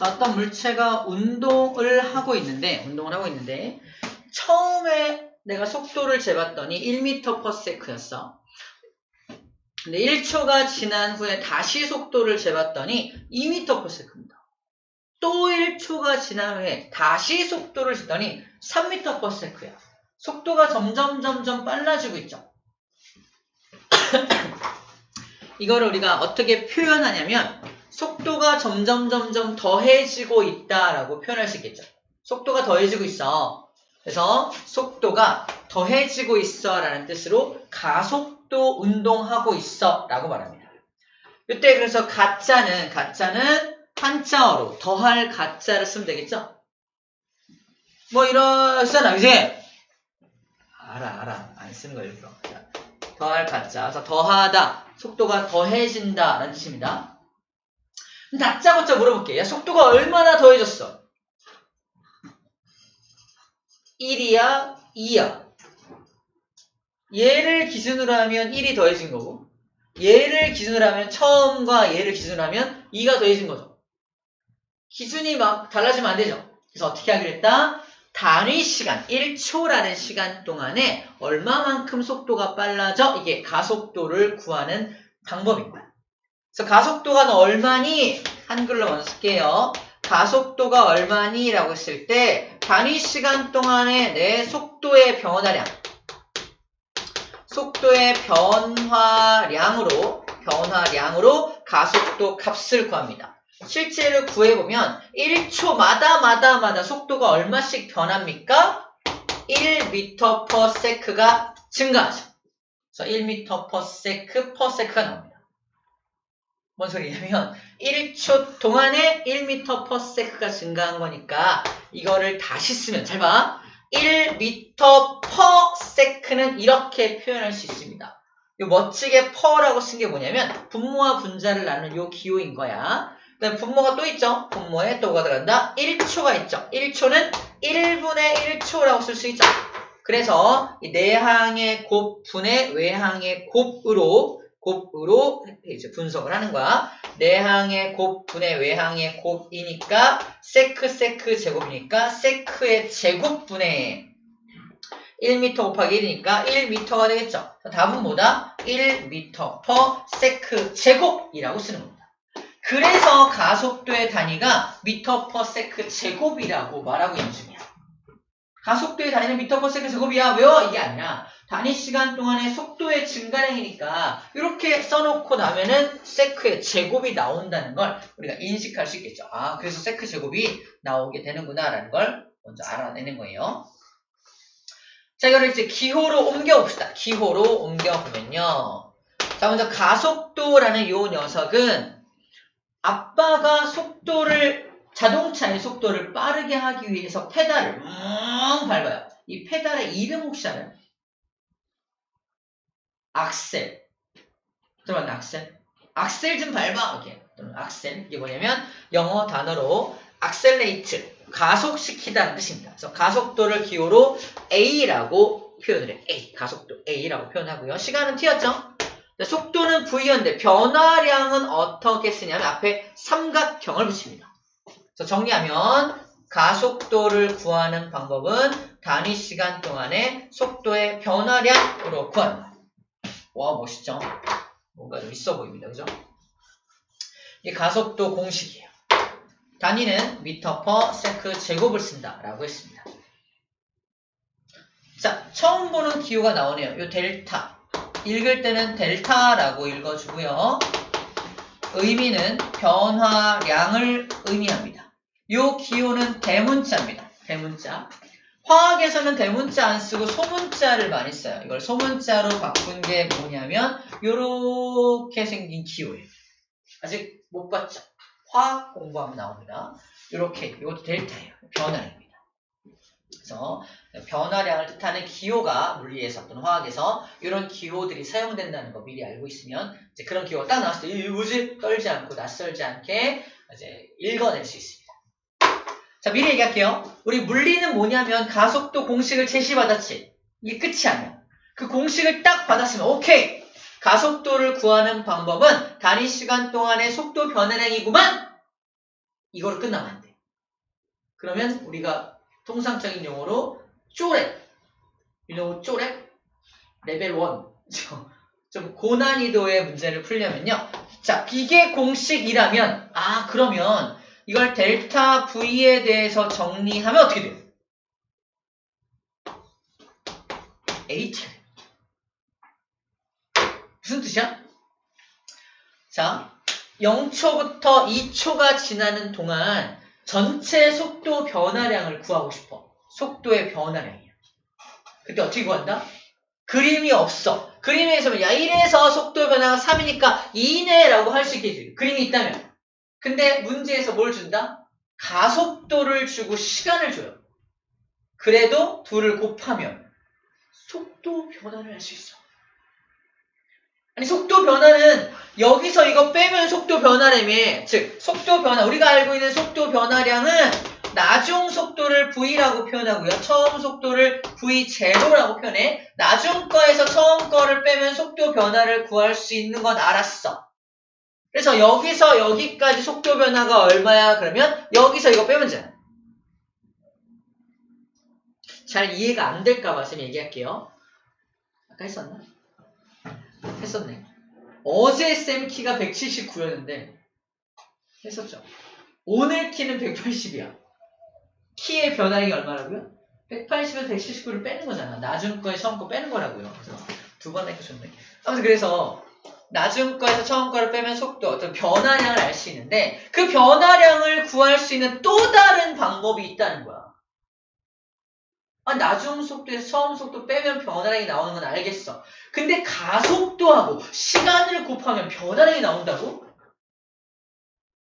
어떤 물체가 운동을 하고 있는데 처음에 내가 속도를 재봤더니 1m/s였어. 근데 1초가 지난 후에 다시 속도를 재봤더니 2m/s입니다. 또 1초가 지난 후에 다시 속도를 재더니 3m/s야. 속도가 점점 빨라지고 있죠. 이거를 우리가 어떻게 표현하냐면 속도가 점점 더해지고 있다라고 표현할 수 있겠죠. 속도가 더해지고 있어. 그래서 속도가 더해지고 있어 라는 뜻으로 가속도 운동하고 있어 라고 말합니다. 이때 그래서 가짜는 한자어로 더할 가짜를 쓰면 되겠죠. 뭐 이러잖아 이제. 알아 안 쓰는 거 일부러. 더할 가짜. 그래서 더하다, 속도가 더해진다 라는 뜻입니다. 다짜고짜 물어볼게. 야, 속도가 얼마나 더해졌어? 1이야? 2야? 얘를 기준으로 하면 1이 더해진 거고, 얘를 기준으로 하면 처음과 얘를 기준으로 하면 2가 더해진 거죠. 기준이 막 달라지면 안 되죠. 그래서 어떻게 하기로 했다? 단위 시간, 1초라는 시간 동안에 얼마만큼 속도가 빨라져? 이게 가속도를 구하는 방법입니다. 그래서 가속도가 너 얼마니? 한글로 먼저 쓸게요. 가속도가 얼마니? 라고 했을 때 단위 시간 동안에 내 속도의 변화량, 속도의 변화량으로 가속도 값을 구합니다. 실제로 구해보면 1초마다 속도가 얼마씩 변합니까? 1m/s가 증가하죠. 그래서 1m/s가 나옵니다. 뭔 소리냐면 1초 동안에 1m/s가 증가한 거니까 이거를 다시 쓰면 잘 봐. 1m/s는 이렇게 표현할 수 있습니다. 요 멋지게 per라고 쓴 게 뭐냐면 분모와 분자를 나누는 요 기호인 거야. 그다음 분모가 또 있죠. 분모에 또 뭐가 들어간다? 1초가 있죠. 1초는 1분의 1초라고 쓸 수 있죠. 그래서 이 내항의 곱분의 외항의 곱으로 이제 분석을 하는 거야. 내항의 곱분의 외항의 곱이니까 세크 제곱이니까 세크의 제곱분의 1m 곱하기 1이니까 1m가 되겠죠. 답은 뭐다? 1m/s 제곱이라고 쓰는 겁니다. 그래서 가속도의 단위가 m/s 제곱이라고 말하고 있는 중이야. 가속도의 단위는 m/s 제곱이야. 왜요? 이게 아니라 단위 시간 동안의 속도의 증가량이니까 이렇게 써놓고 나면은 세크의 제곱이 나온다는 걸 우리가 인식할 수 있겠죠. 아, 그래서 세크 제곱이 나오게 되는구나 라는 걸 먼저 알아내는 거예요. 자, 이거를 이제 기호로 옮겨봅시다. 기호로 옮겨보면요. 자, 먼저 가속도라는 요 녀석은 아빠가 자동차의 속도를 빠르게 하기 위해서 페달을 밟아요. 이 페달의 이름 혹시 알아요? 악셀. 들어봤나? 악셀? 악셀 좀 밟아. 이렇게. 악셀. 이게 뭐냐면 영어 단어로 accelerate, 가속시키다는 뜻입니다. 그래서 가속도를 기호로 A라고 표현을 해요. A, 가속도 A라고 표현하고요. 시간은 T였죠? 속도는 V였는데 변화량은 어떻게 쓰냐면 앞에 삼각형을 붙입니다. 그래서 정리하면 가속도를 구하는 방법은 단위 시간 동안의 속도의 변화량으로 구한다. 와, 멋있죠? 뭔가 좀 있어 보입니다. 그죠? 이게 가속도 공식이에요. 단위는 m/s 제곱을 쓴다 라고 했습니다. 자, 처음 보는 기호가 나오네요. 요 델타. 읽을 때는 델타라고 읽어주고요. 의미는 변화량을 의미합니다. 요 기호는 대문자입니다. 대문자. 화학에서는 대문자 안 쓰고 소문자를 많이 써요. 이걸 소문자로 바꾼 게 뭐냐면 요렇게 생긴 기호예요. 아직 못 봤죠? 화학 공부하면 나옵니다. 요렇게, 이것도 델타예요. 변화량입니다. 그래서 변화량을 뜻하는 기호가 물리에서 또는 화학에서 이런 기호들이 사용된다는 거 미리 알고 있으면 이제 그런 기호가 딱 나왔을 때 이게 뭐지? 떨지 않고 낯설지 않게 이제 읽어낼 수 있습니다. 자, 미리 얘기할게요. 우리 물리는 뭐냐면 가속도 공식을 제시받았지. 이게 끝이 아니야. 그 공식을 딱 받았으면 오케이! 가속도를 구하는 방법은 단위 시간 동안의 속도 변화량이구만! 이거로 끝나면 안 돼. 그러면 우리가 통상적인 용어로 쪼랩, 쪼랩? 레벨 1. 좀 고난이도의 문제를 풀려면요. 자, 이게 공식이라면, 그러면 이걸 델타 V에 대해서 정리하면 어떻게 돼요? H. 무슨 뜻이야? 자, 0초부터 2초가 지나는 동안 전체 속도 변화량을 구하고 싶어. 속도의 변화량이야. 그때 어떻게 구한다? 그림이 없어. 그림에서 야 1에서 속도 변화가 3이니까 2네 라고 할 수 있겠지. 그림이 있다면. 근데 문제에서 뭘 준다? 가속도를 주고 시간을 줘요. 그래도 둘을 곱하면 속도 변화를 할 수 있어. 아니 속도 변화는 여기서 이거 빼면 속도 변화라며. 즉 속도 변화, 우리가 알고 있는 속도 변화량은 나중 속도를 V라고 표현하고요. 처음 속도를 V0라고 표현해. 나중 거에서 처음 거를 빼면 속도 변화를 구할 수 있는 건 알았어. 그래서 여기서 여기까지 속도 변화가 얼마야? 그러면 여기서 이거 빼면 되잖아. 잘 이해가 안 될까 봐 쌤이 얘기할게요. 아까 했었나? 했었네. 어제 쌤 키가 179였는데 했었죠. 오늘 키는 180이야. 키의 변화량이 얼마라고요? 180에서 179를 빼는 거잖아. 나중 거에 처음 거 빼는 거라고요. 그래서 두 번 했고 좋네. 아무튼 그래서 나중 거에서 처음 거를 빼면 속도, 어떤 변화량을 알 수 있는데 그 변화량을 구할 수 있는 또 다른 방법이 있다는 거야. 나중 속도에서 처음 속도 빼면 변화량이 나오는 건 알겠어. 근데 가속도하고 시간을 곱하면 변화량이 나온다고?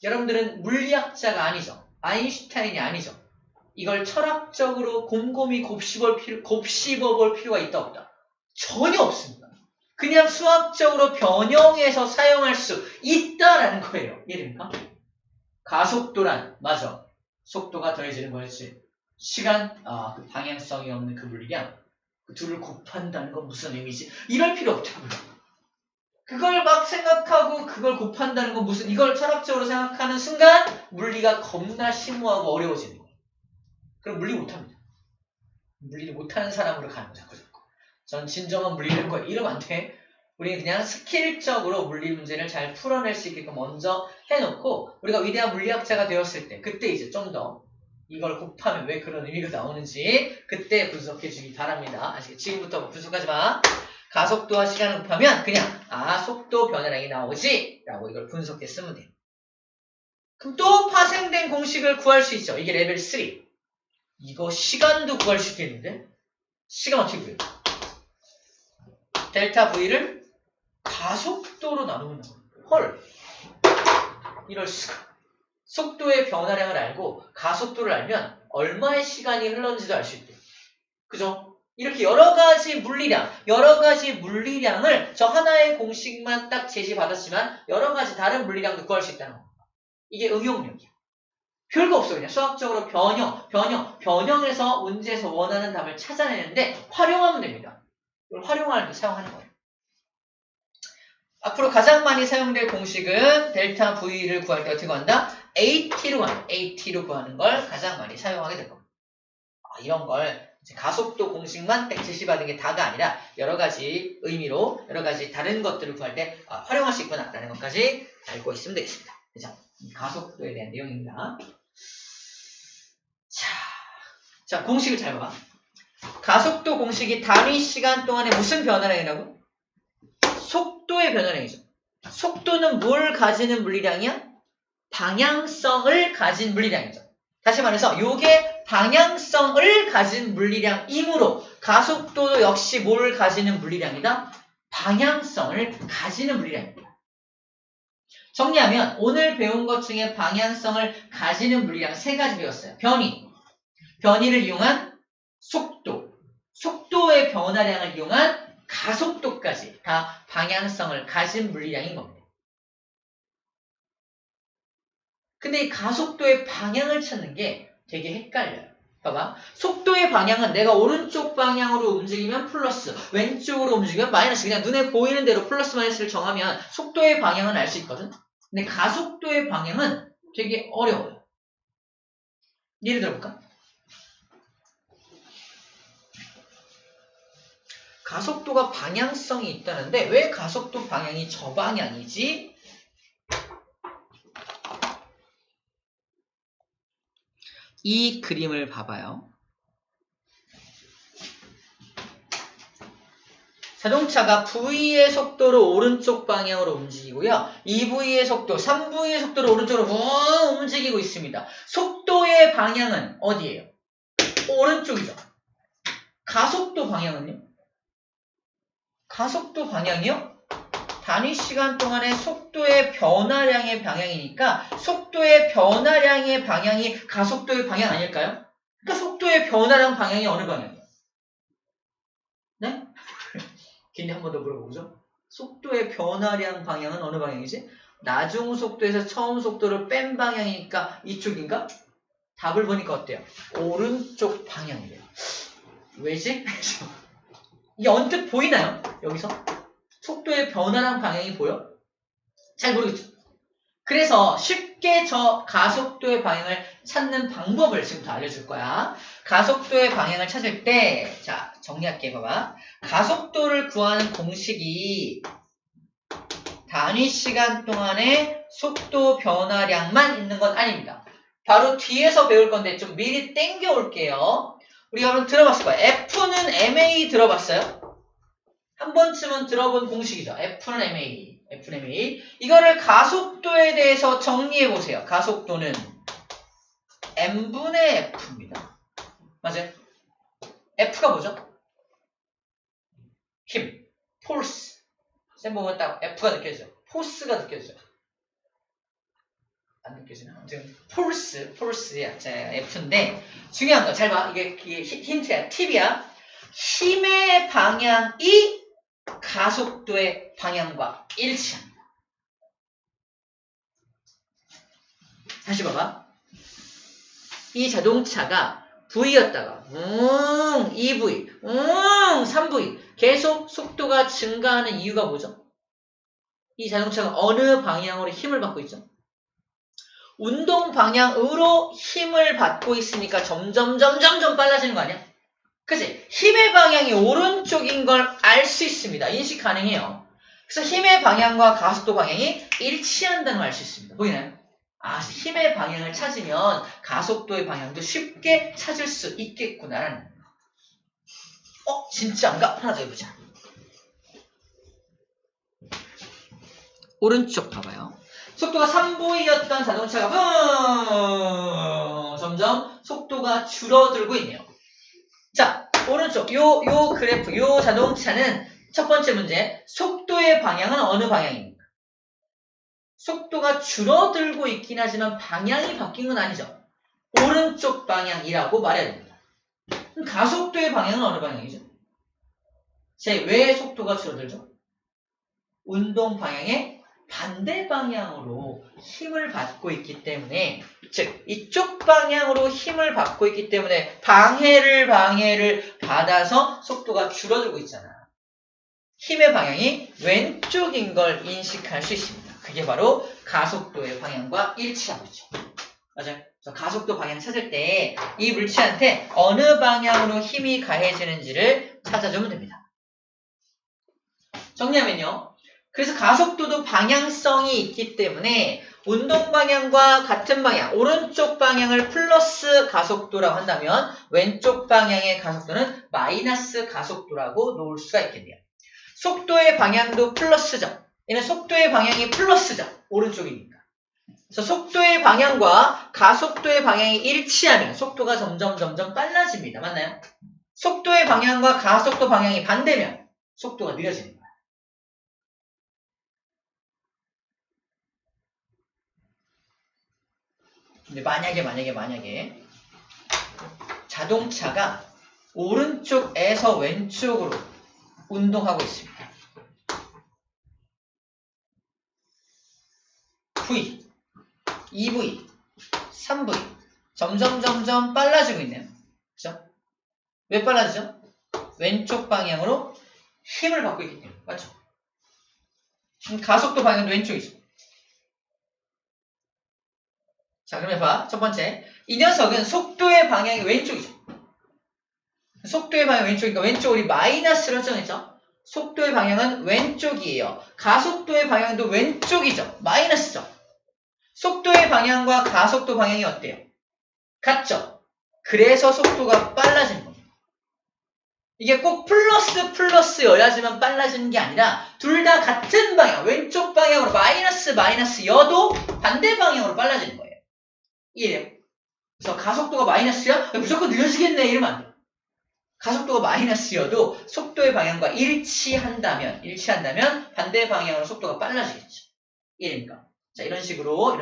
여러분들은 물리학자가 아니죠. 아인슈타인이 아니죠. 이걸 철학적으로 곰곰이 곱씹어 볼 필요가 있다 없다? 전혀 없습니다. 그냥 수학적으로 변형해서 사용할 수 있다라는 거예요. 이해됩니까? 가속도란 맞아. 속도가 더해지는 거였지. 시간, 그 방향성이 없는 그 물리량, 그 둘을 곱한다는 건 무슨 의미지? 이럴 필요 없다고요. 그걸 막 생각하고 그걸 곱한다는 건 무슨, 이걸 철학적으로 생각하는 순간 물리가 겁나 심오하고 어려워지는 거예요. 그럼 물리 못합니다. 물리를 못하는 사람으로 가는 거죠. 전 진정한 물리를 할 거예요. 이러면 안 돼. 우리는 그냥 스킬적으로 물리 문제를 잘 풀어낼 수 있게끔 먼저 해놓고 우리가 위대한 물리학자가 되었을 때 그때 이제 좀 더 이걸 곱하면 왜 그런 의미가 나오는지 그때 분석해 주기 바랍니다. 아시겠죠? 지금부터 분석하지 마. 가속도와 시간을 곱하면 그냥 속도 변화량이 나오지 라고 이걸 분석해 쓰면 돼요. 그럼 또 파생된 공식을 구할 수 있죠. 이게 레벨 3. 이거 시간도 구할 수 있겠는데? 시간 어떻게 구해요? 델타 V를 가속도로 나누는 거예요. 헐. 이럴 수가. 속도의 변화량을 알고 가속도를 알면 얼마의 시간이 흘렀는지도 알 수 있대요. 그죠? 이렇게 여러 가지 물리량을 저 하나의 공식만 딱 제시받았지만 여러 가지 다른 물리량도 구할 수 있다는 겁니다. 이게 응용력이야. 별거 없어. 그냥 수학적으로 변형해서 문제에서 원하는 답을 찾아내는데 활용하면 됩니다. 이걸 활용할 때 사용하는 거예요. 앞으로 가장 많이 사용될 공식은 델타 V를 구할 때 어떻게 구한다? AT로 구하는 걸 가장 많이 사용하게 될 겁니다. 이런 걸 이제 가속도 공식만 딱 제시받은 게 다가 아니라 여러 가지 의미로 여러 가지 다른 것들을 구할 때 활용할 수 있구나라는 것까지 알고 있으면 되겠습니다. 그죠? 가속도에 대한 내용입니다. 자, 공식을 잘 봐봐. 가속도 공식이 단위 시간 동안에 무슨 변화량이라고? 속도의 변화량이죠. 속도는 뭘 가지는 물리량이야? 방향성을 가진 물리량이죠. 다시 말해서 이게 방향성을 가진 물리량이므로 가속도도 역시 뭘 가지는 물리량이다? 방향성을 가지는 물리량입니다. 정리하면 오늘 배운 것 중에 방향성을 가지는 물리량 3가지 배웠어요. 변이를 이용한 속도, 속도의 변화량을 이용한 가속도까지 다 방향성을 가진 물리량인 겁니다. 근데 이 가속도의 방향을 찾는 게 되게 헷갈려요. 봐봐. 속도의 방향은 내가 오른쪽 방향으로 움직이면 플러스, 왼쪽으로 움직이면 마이너스. 그냥 눈에 보이는 대로 플러스 마이너스를 정하면 속도의 방향은 알 수 있거든. 근데 가속도의 방향은 되게 어려워요. 예를 들어볼까? 가속도가 방향성이 있다는데 왜 가속도 방향이 저 방향이지? 이 그림을 봐봐요. 자동차가 V의 속도로 오른쪽 방향으로 움직이고요. 2V의 속도, 3V의 속도로 오른쪽으로 움직이고 있습니다. 속도의 방향은 어디예요? 오른쪽이죠. 가속도 방향은요? 가속도 방향이요? 단위 시간 동안의 속도의 변화량의 방향이니까 속도의 변화량의 방향이 가속도의 방향 아닐까요? 그러니까 속도의 변화량 방향이 어느 방향이에요? 네? 긴데 한 번 더 물어보죠. 속도의 변화량 방향은 어느 방향이지? 나중 속도에서 처음 속도를 뺀 방향이니까 이쪽인가? 답을 보니까 어때요? 오른쪽 방향이래요. 왜지? 이게 언뜻 보이나요? 여기서? 속도의 변화량 방향이 보여? 잘 모르겠죠? 그래서 쉽게 저 가속도의 방향을 찾는 방법을 지금부터 알려줄 거야. 가속도의 방향을 찾을 때, 자, 정리할게, 봐봐. 가속도를 구하는 공식이 단위 시간 동안의 속도 변화량만 있는 건 아닙니다. 바로 뒤에서 배울 건데 좀 미리 땡겨 올게요. 우리 여러분 들어봤을 거예요. F는 MA 들어봤어요? 한 번쯤은 들어본 공식이죠. F는 MA. F는 MA. 이거를 가속도에 대해서 정리해 보세요. 가속도는 M분의 F입니다. 맞아요? F가 뭐죠? 힘, 폴스. 쌤 보면 딱 F가 느껴져요. 포스가 느껴져요. 안 느껴지나? 아무튼 폴스야. 자, F인데 중요한 거 잘 봐. 이게 힌트야, 팁이야. 힘의 방향이 가속도의 방향과 일치합니다. 다시 봐봐. 이 자동차가 V였다가 2V, 3V 계속 속도가 증가하는 이유가 뭐죠? 이 자동차가 어느 방향으로 힘을 받고 있죠? 운동 방향으로 힘을 받고 있으니까 점점 빨라지는 거 아니야? 그치? 힘의 방향이 오른쪽인 걸 알 수 있습니다. 인식 가능해요. 그래서 힘의 방향과 가속도 방향이 일치한다는 걸 알 수 있습니다. 보이나요? 아, 힘의 방향을 찾으면 가속도의 방향도 쉽게 찾을 수 있겠구나라는. 진짜인가? 하나 더 해보자. 오른쪽 봐봐요. 속도가 3V였던 자동차가 점점 속도가 줄어들고 있네요. 자, 오른쪽 요 그래프, 요 자동차는 첫 번째 문제, 속도의 방향은 어느 방향입니까? 속도가 줄어들고 있긴 하지만 방향이 바뀐 건 아니죠. 오른쪽 방향이라고 말해야 됩니다. 그럼 가속도의 방향은 어느 방향이죠? 왜 속도가 줄어들죠? 운동 방향의 반대 방향으로 힘을 받고 있기 때문에, 즉 이쪽 방향으로 힘을 받고 있기 때문에 방해를 받아서 속도가 줄어들고 있잖아. 힘의 방향이 왼쪽인 걸 인식할 수 있습니다. 그게 바로 가속도의 방향과 일치하고 있죠. 맞아요. 그래서 가속도 방향 찾을 때 이 물체한테 어느 방향으로 힘이 가해지는지를 찾아주면 됩니다. 정리하면요. 그래서 가속도도 방향성이 있기 때문에 운동 방향과 같은 방향, 오른쪽 방향을 플러스 가속도라고 한다면 왼쪽 방향의 가속도는 마이너스 가속도라고 놓을 수가 있겠네요. 속도의 방향도 플러스죠. 얘는 속도의 방향이 플러스죠. 오른쪽이니까. 그래서 속도의 방향과 가속도의 방향이 일치하면 속도가 점점 빨라집니다. 맞나요? 속도의 방향과 가속도 방향이 반대면 속도가 느려지는 거예요. 근데 만약에 자동차가 오른쪽에서 왼쪽으로 운동하고 있습니다. V, 2V, 3V 점점 빨라지고 있네요. 그죠? 왜 빨라지죠? 왼쪽 방향으로 힘을 받고 있기 때문에. 맞죠? 가속도 방향도 왼쪽이죠. 자, 그럼 해봐. 첫 번째. 이 녀석은 속도의 방향이 왼쪽이죠. 속도의 방향이 왼쪽이니까 왼쪽 우리 마이너스로 정했죠. 속도의 방향은 왼쪽이에요. 가속도의 방향도 왼쪽이죠. 마이너스죠. 속도의 방향과 가속도 방향이 어때요? 같죠? 그래서 속도가 빨라지는 겁니다. 이게 꼭 플러스여야지만 빨라지는 게 아니라 둘 다 같은 방향, 왼쪽 방향으로 마이너스여도 반대 방향으로 빨라지는 거예요. 이해돼요? 그래서 가속도가 마이너스야? 무조건 느려지겠네 이러면 안 돼요. 가속도가 마이너스여도 속도의 방향과 일치한다면 반대 방향으로 속도가 빨라지겠죠. 이해됩니까? 자, 이런 식으로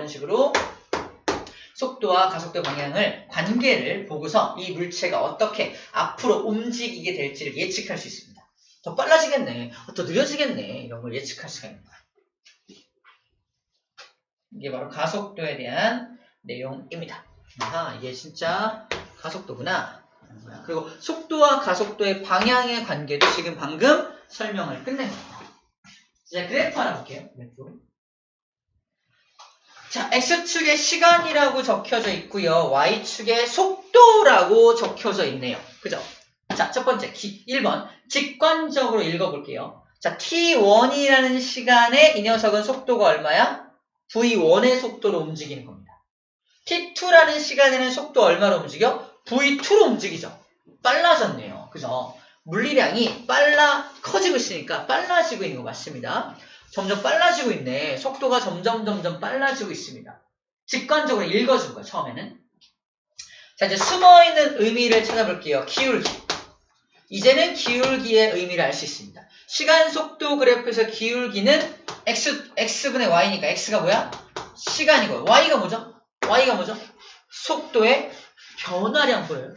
속도와 가속도 방향을 관계를 보고서 이 물체가 어떻게 앞으로 움직이게 될지를 예측할 수 있습니다. 더 빨라지겠네, 더 느려지겠네 이런 걸 예측할 수가 있는 거예요. 이게 바로 가속도에 대한 내용입니다. 아하, 이게 진짜 가속도구나. 그리고 속도와 가속도의 방향의 관계도 지금 방금 설명을 끝낸 겁니다. 자, 그래프 하나 볼게요. 그래프. 자, X축에 시간이라고 적혀져 있고요. Y축에 속도라고 적혀져 있네요. 그죠? 자, 첫 번째 1번 직관적으로 읽어볼게요. 자, T1이라는 시간에 이 녀석은 속도가 얼마야? V1의 속도로 움직이는 겁니다. T2라는 시간에는 속도 얼마로 움직여? V2로 움직이죠. 빨라졌네요. 그죠? 물리량이 커지고 있으니까 빨라지고 있는 거 맞습니다. 점점 빨라지고 있네. 속도가 점점 빨라지고 있습니다. 직관적으로 읽어준 거예요, 처음에는. 자, 이제 숨어있는 의미를 찾아볼게요. 기울기. 이제는 기울기의 의미를 알 수 있습니다. 시간 속도 그래프에서 기울기는 x분의 y니까 x가 뭐야? 시간이고 y가 뭐죠? 속도의 변화량 보여요.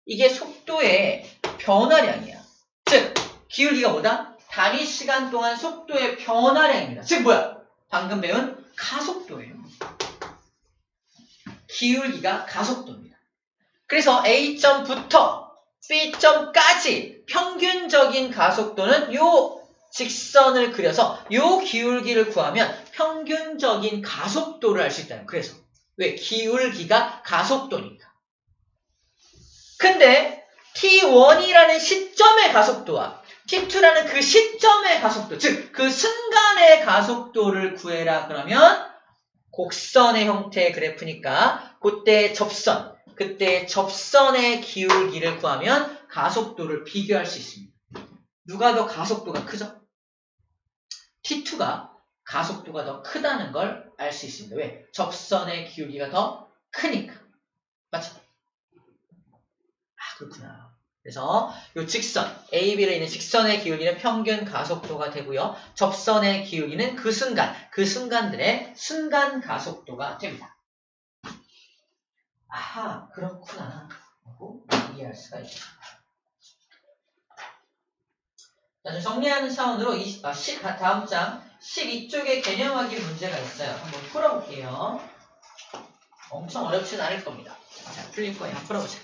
이게 속도의 변화량이야. 즉, 기울기가 뭐다? 단위 시간 동안 속도의 변화량입니다. 즉 뭐야? 방금 배운 가속도예요. 기울기가 가속도입니다. 그래서 A점부터 B점까지 평균적인 가속도는 요 직선을 그려서 요 기울기를 구하면 평균적인 가속도를 알 수 있다는 거예요. 그래서 왜? 기울기가 가속도니까. 근데 T1이라는 시점의 가속도와 T2라는 그 시점의 가속도, 즉 그 순간의 가속도를 구해라 그러면 곡선의 형태의 그래프니까 그때 접선의 기울기를 구하면 가속도를 비교할 수 있습니다. 누가 더 가속도가 크죠? T2가 가속도가 더 크다는 걸 알 수 있습니다. 왜? 접선의 기울기가 더 크니까. 맞죠? 아, 그렇구나. 그래서 이 직선, AB를 있는 직선의 기울기는 평균 가속도가 되고요. 접선의 기울기는 그 순간들의 순간 가속도가 됩니다. 아하, 그렇구나. 하고 이해할 수가 있습니다. 자, 정리하는 차원으로 다음 장 12쪽에 개념하기 문제가 있어요. 한번 풀어볼게요. 엄청 어렵진 않을 겁니다. 자, 풀릴 거예요. 한번 풀어보자.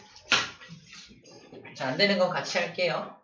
자, 안 되는 건 같이 할게요.